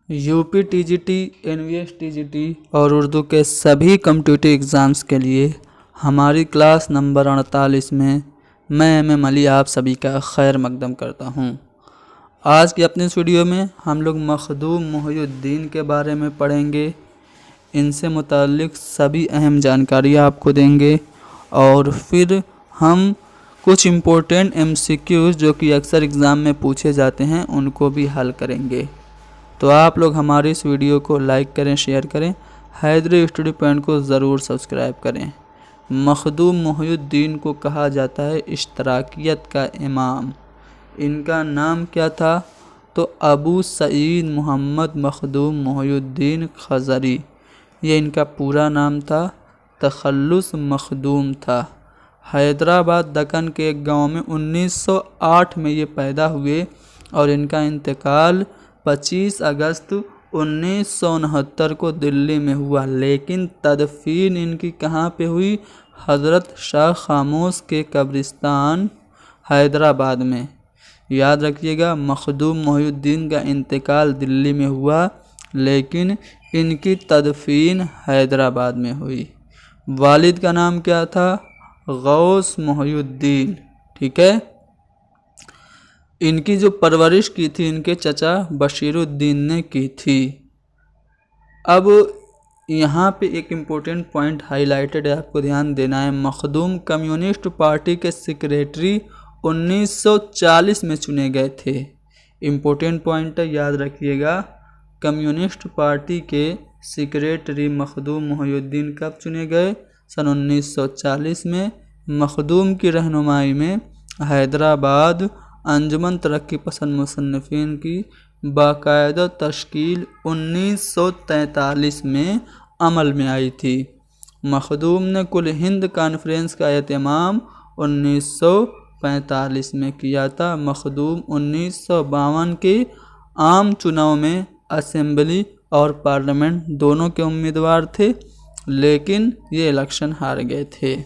UP TGT, NVS TGT और उर्दू के सभी कॉम्पिटिटिव एग्ज़ाम्स के लिए हमारी क्लास नंबर 48 में मैं एम अली आप सभी का खैर मकदम करता हूँ। आज की अपनी इस वीडियो में हम लोग मखदूम मोहिउद्दीन के बारे में पढ़ेंगे। इनसे मुताल्लिक़ सभी अहम जानकारी आपको देंगे और फिर हम कुछ इम्पोर्टेंट एमसीक्यूज़ जो कि अक्सर एग्ज़ाम में पूछे जाते हैं उनको भी हल करेंगे। तो आप लोग हमारी इस वीडियो को लाइक करें, शेयर करें, हैदरी स्टडी पॉइंट को ज़रूर सब्सक्राइब करें। मखदूम मोहिउद्दीन को कहा जाता है इश्तराकियत का इमाम। इनका नाम क्या था? तो अबू सईद मोहम्मद मखदूम मोहिउद्दीन खज़री, ये इनका पूरा नाम था। तखल्लुस मखदूम था। हैदराबाद दक्कन के एक गांव में 1908 में ये पैदा हुए और इनका इंतकाल 25 अगस्त 1969 को दिल्ली में हुआ, लेकिन तदफीन इनकी कहाँ पे हुई? हज़रत शाह खामोश के कब्रिस्तान हैदराबाद में। याद रखिएगा, मखदूम मोहिउद्दीन का इंतकाल दिल्ली में हुआ लेकिन इनकी तदफीन हैदराबाद में हुई। वालिद का नाम क्या था? गौस मोहिउद्दीन। ठीक है। इनकी जो परवरिश की थी इनके चचा बशीरुद्दीन ने की थी। अब यहाँ पे एक इम्पोर्टेंट पॉइंट हाईलाइटेड है, आपको ध्यान देना है। मखदूम कम्युनिस्ट पार्टी के सेक्रेटरी 1940 में चुने गए थे। इम्पोर्टेंट पॉइंट है, याद रखिएगा। कम्युनिस्ट पार्टी के सेक्रेटरी मखदूम मोहिउद्दीन कब चुने गए? सन 1940 में। मखदूम की रहनुमाई में हैदराबाद अंजुमन तरक्की पसंद मुसन्निफीन की बाकायदा तश्कील 1943 में अमल में आई थी। मखदूम ने कुल हिंद कॉन्फ्रेंस का एहतमाम 1945 में किया था। मखदूम 1952 के आम चुनाव में असेंबली और पार्लियामेंट दोनों के उम्मीदवार थे, लेकिन ये इलेक्शन हार गए थे।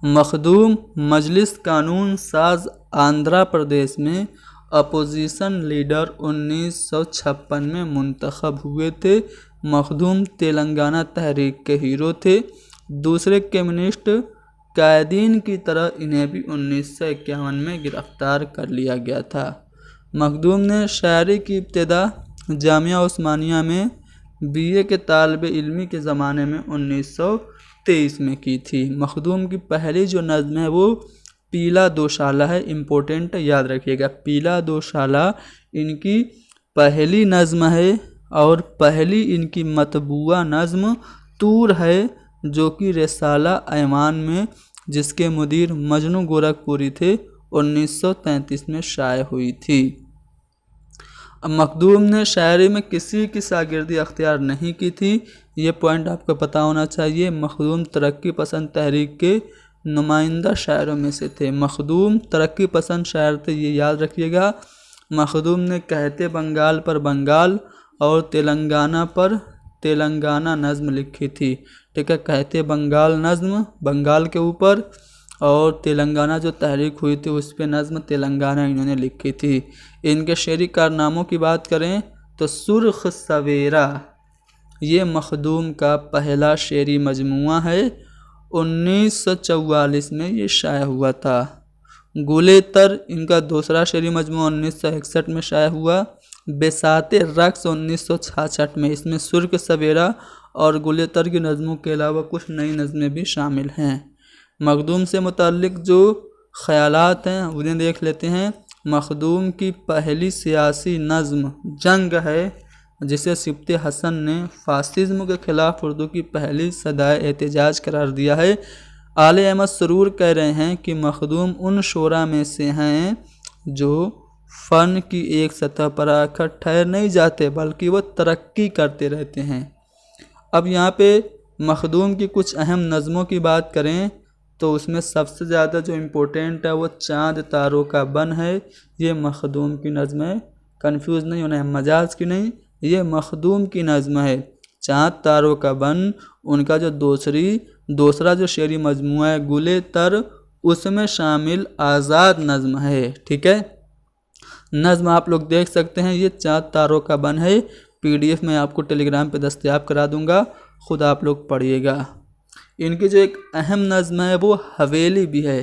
मखदूम मजलिस कानून साज आंध्र प्रदेश में अपोजिशन लीडर 1956 में मुंतखब हुए थे। मखदूम तेलंगाना तहरीक के हीरो थे। दूसरे कम्युनिस्ट कायदीन की तरह इन्हें भी 1951 में गिरफ्तार कर लिया गया था। मखदूम ने शायरी की इब्तिदा जामिया उस्मानिया में बीए के तालिब इल्मी के ज़माने में 1923 में की थी। मखदूम की पहली जो नज़्म है वो पीला दोशाला है। इम्पोर्टेंट याद रखिएगा, पीला दोशाला इनकी पहली नज़्म है और पहली इनकी मतबूआ नज़्म तूर है, जो कि रिसाला ऐवान में, जिसके मुदीर मजनू गोरखपुरी थे, 1933 में शाये हुई थी। मखदूम ने शायरी में किसी की शागिर्दी अख्तियार नहीं की थी, ये पॉइंट आपको पता होना चाहिए। मखदूम तरक्की पसंद तहरीक के नुमाइंदा शायरों में से थे। मखदूम तरक्की पसंद शायर थे, ये याद रखिएगा। मखदूम ने कहते बंगाल पर बंगाल और तेलंगाना पर तेलंगाना नज़्म लिखी थी। ठीक है, कहते बंगाल नज़्म बंगाल के ऊपर और तेलंगाना जो तहरीक हुई थी उस पर नज़्म तेलंगाना इन्होंने लिखी थी। इनके शेरी कारनामों की बात करें तो सुर्ख सवेरा ये मखदूम का पहला शेरी मजमुआ है। 1944 में ये शाया हुआ था। गुलेतर इनका दूसरा शेरी मजमुआ 1961 में शाया हुआ। बेसाते रक्स 1966 में। इसमें सुर्ख सवेरा और गुलेतर की नज़मों के अलावा कुछ नई नज़में भी शामिल हैं। मखदूम से मुताल्लिक़ जो ख़यालात हैं उन्हें देख लेते हैं। मखदूम की पहली सियासी नज़्म जंग है, जिसे सिब्ते हसन ने फासिज्म के ख़िलाफ़ उर्दू की पहली सदाए एहतजाज करार दिया है। आले अहमद सरूर कह रहे हैं कि मखदूम उन शोरा में से हैं जो फ़न की एक सतह पर आकर ठहर नहीं जाते बल्कि वो तरक्की करते रहते हैं। अब यहाँ पे मखदूम की कुछ अहम नज़मों की बात करें तो उसमें सबसे ज़्यादा जो इम्पोर्टेंट है वो चाँद तारों का बन है। ये मखदूम की नज़्म है, कंफ्यूज नहीं होना है, मजाज की नहीं, ये मखदूम की नज़्म है। चाँद तारों का बन उनका जो दूसरा जो शेरी मजमुआ है गुले तर, उसमें शामिल आज़ाद नज़्म है। ठीक है। नज़्म आप लोग देख सकते हैं, ये 4 तारों का बन है। PDF मैं आपको टेलीग्राम पे दस्तयाब करा दूंगा, खुद आप लोग पढ़िएगा। इनकी जो एक अहम नज़्म है वो हवेली भी है।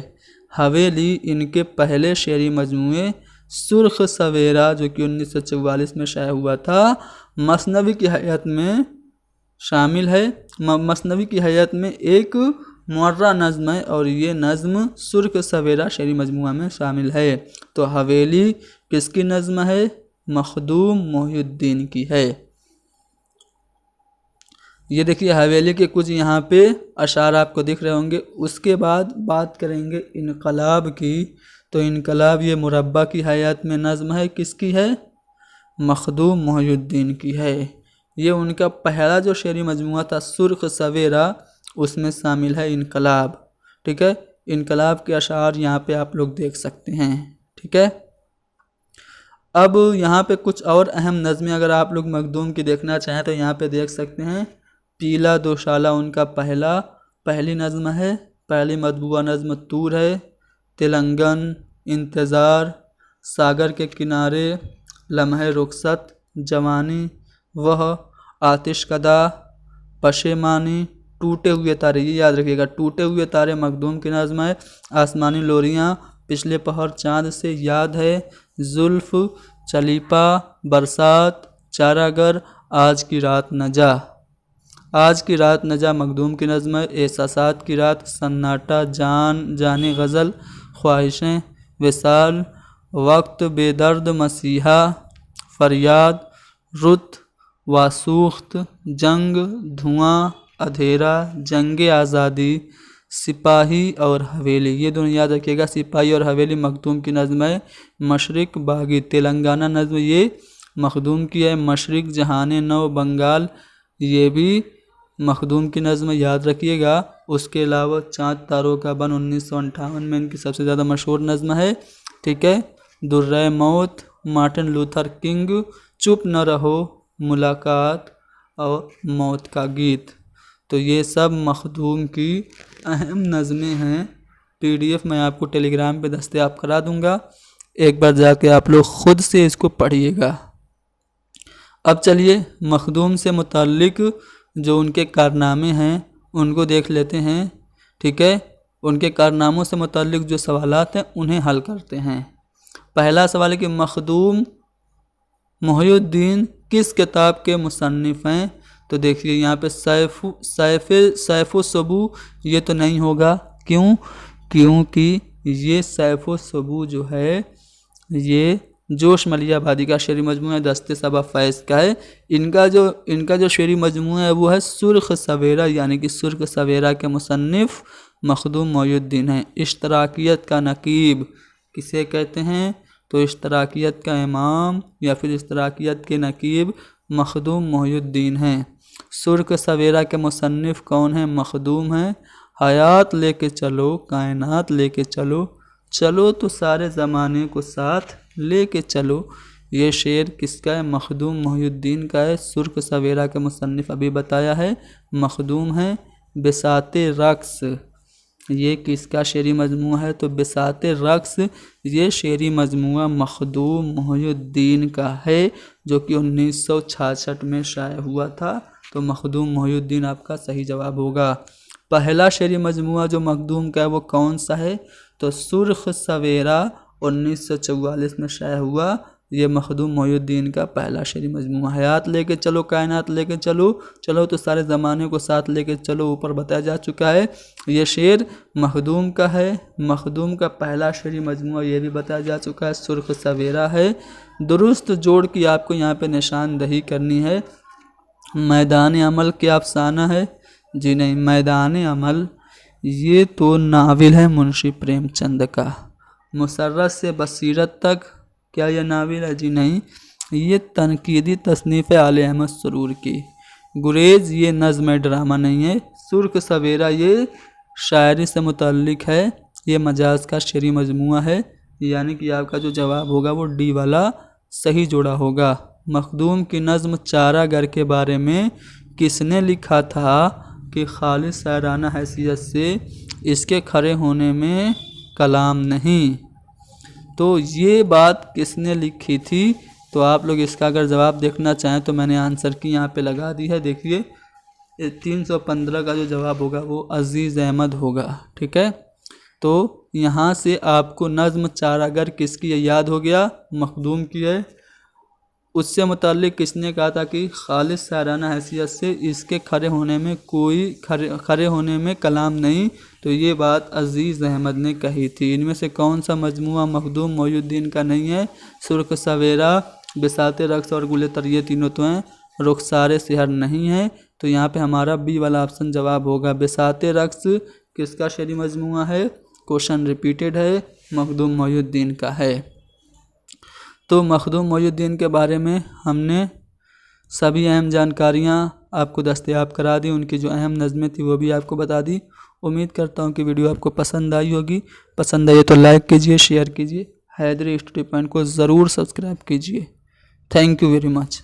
हवेली इनके पहले शेरी मजमूए सुर्ख सवेरा जो कि 1944 में शाया हुआ था, मसनवी की हैयत में शामिल है। मसनवी की हैयत में एक मुअर्रा नज़्म है और ये नज़्म सुर्ख सवेरा शेरी मजमुआ में शामिल है। तो हवेली किसकी नज़्म है? मखदूम मोहिउद्दीन की है। ये देखिए हवेली के कुछ यहाँ पे अशार आपको दिख रहे होंगे। उसके बाद बात करेंगे इनकलाब की। तो इनकलाब ये मुरब्बा की हैयत में नज़्म है, किसकी है? मखदूम मोहिउद्दीन की है। ये उनका पहला जो शेरी मजमुआ था सुर्ख सवेरा, उसमें शामिल है इनकलाब। ठीक है, इनकलाब के अशार यहाँ पे आप लोग देख सकते हैं। ठीक है, अब यहाँ पे कुछ और अहम नज़में अगर आप लोग मखदूम की देखना चाहें तो यहाँ पे देख सकते हैं। पीला दोशाला उनका पहली नज़्म है। पहली मतबूआ नज़्म तूर है। तेलंगन, इंतज़ार, सागर के किनारे, लम्हे रुखसत, जवानी, वह, आतिश कदा, पशेमानी, टूटे हुए तारे। ये याद रखिएगा, टूटे हुए तारे मखदूम की नज़्म है। आसमानी लोरियाँ, पिछले पहर चाँद से याद है, जुल्फ, चलीपा, बरसात, चारागर, आज की रात न जा। आज की रात न जा मखदूम की नज़्म है। एहसासात की रात, सन्नाटा, जाने गज़ल, ख्वाहिशें, विसाल, वक्त, बेदर्द, मसीहा, फरियाद, रुत, वासूख्त, जंग, धुआं, अधेरा, जंग आज़ादी, सिपाही और हवेली। ये दोनों याद रखिएगा, सिपाही और हवेली मखदूम की नज़्म है। मशरिक बागी तेलंगाना नज़्म ये मखदूम की है। मशरिक जहाने नौ बंगाल, ये भी मखदूम की नज़्म याद रखिएगा। उसके अलावा चाँद तारों का बन 1958 में इनकी सबसे ज़्यादा मशहूर नज़्म है। ठीक है, दुर्रे मौत, मार्टिन लूथर किंग, चुप न रहो, मुलाकात और मौत का गीत। तो ये सब मखदूम की अहम नज़में हैं। PDF मैं आपको टेलीग्राम पे दस्तयाब करा दूंगा, एक बार जाके आप लोग ख़ुद से इसको पढ़िएगा। अब चलिए मखदूम से मुताल्लिक़ जो उनके कारनामे हैं उनको देख लेते हैं। ठीक है, उनके कारनामों से मुताल्लिक़ जो सवालात हैं उन्हें हल करते हैं। पहला सवाल है कि मखदूम मोहिउद्दीन किस किताब के मुसन्निफ़ हैं? तो देखिए यहाँ पे सैफ़ सबू ये तो नहीं होगा। क्यों? क्योंकि ये सैफ़ सबू जो है ये जोश मलियाबादी का शेरी मजमूआ दस्ते सबा फैज़ का है। इनका जो शेरी मजमूआ है वो है सुर्ख सवेरा, यानी कि सुर्ख सवेरा के मुसन्निफ़ मखदूम मोहिउद्दीन हैं। इश्तराकियत का नकीब किसे कहते हैं? तो इश्तराकियत का इमाम या फिर इश्तराकियत के नकीब मखदूम मोहिउद्दीन हैं। सुर्ख सवेरा के मुसन्निफ़ कौन हैं? मखदूम हैं। हयात लेके चलो, कायनात लेके चलो, चलो तो सारे ज़माने को साथ लेके चलो, ये शेर किसका है? मखदूम मोहिउद्दीन का है। सुर्ख सवेरा के मुसन्निफ़ अभी बताया है मखदूम हैं। बिसाते रक्स ये किसका शेरी मजमूआ है? तो बिसाते रक्स ये शेरी मजमूआ मखदूम मोहिउद्दीन का है, जो कि 1966 में शाया हुआ था। तो मखदूम मोहिउद्दीन आपका सही जवाब होगा। पहला शेरी मजमूआ जो मखदूम का है वो कौन सा है? तो सुर्ख सवेरा 1944 में शाया हुआ, ये मखदूम मोहिउद्दीन का पहला शेरी मजमूआ। हयात लेके चलो, कायनात लेके चलो, चलो तो सारे ज़माने को साथ लेके चलो, ऊपर बताया जा चुका है। ये शेर मखदूम का है। मखदूम का पहला शेरी मजमूआ ये भी बताया जा चुका है, सुर्ख सवेरा है। दुरुस्त जोड़ की आपको यहाँ पे निशानदही करनी है। मैदान अमल क्या अफसाना है? जी नहीं, मैदान अमल ये तो नावल है मुंशी प्रेमचंद का। मुसर्रत से बसीरत तक क्या यह नावल है? जी नहीं, ये तनकीदी तसनीफ़ आले अहमद सुरूर की। गुरेज ये नज़्म ड्रामा नहीं है। सुर्ख सवेरा ये शायरी से मुतल्लिक है, ये मजाज का शेरी मजमूआ है, यानी कि आपका जो जवाब होगा वो डी वाला सही जोड़ा होगा। मखदूम की नज़्म चारागर के बारे में किसने लिखा था कि खालिस शायराना हैसियत से इसके खड़े होने में कलाम नहीं? तो ये बात किसने लिखी थी? तो आप लोग इसका अगर जवाब देखना चाहें तो मैंने आंसर की यहाँ पे लगा दी है। देखिए 315 का जो जवाब होगा वो अजीज़ अहमद होगा। ठीक है, तो यहाँ से आपको नज़्म चारागर किसकी है याद हो गया, मखदूम की है। उससे मुताल्लिक किसने कहा था कि खालिस शायराना हैसियत से इसके खड़े होने में कलाम नहीं, तो ये बात अजीज़ अहमद ने कही थी। इनमें से कौन सा मजमूआ मखदूम मोहिउद्दीन का नहीं है? सुर्ख सवेरा, बिसात रक्स और गुले तर, ये तीनों तो हैं। रुखसार सिहर नहीं है, तो यहाँ पे हमारा बी वाला ऑप्शन जवाब होगा। बिसात रक्स किसका शेरी मजमूआ है? क्वेश्चन रिपीटेड है, मखदूम मोहिउद्दीन का है। तो मखदूम मोहिउद्दीन के बारे में हमने सभी अहम जानकारियाँ आपको दस्तयाब करा दी, उनकी जो अहम नज़में थी वो भी आपको बता दी। उम्मीद करता हूँ कि वीडियो आपको पसंद आई होगी। पसंद आई तो लाइक कीजिए, शेयर कीजिए, हैदरी स्टडी पॉइंट को ज़रूर सब्सक्राइब कीजिए। Thank you very much.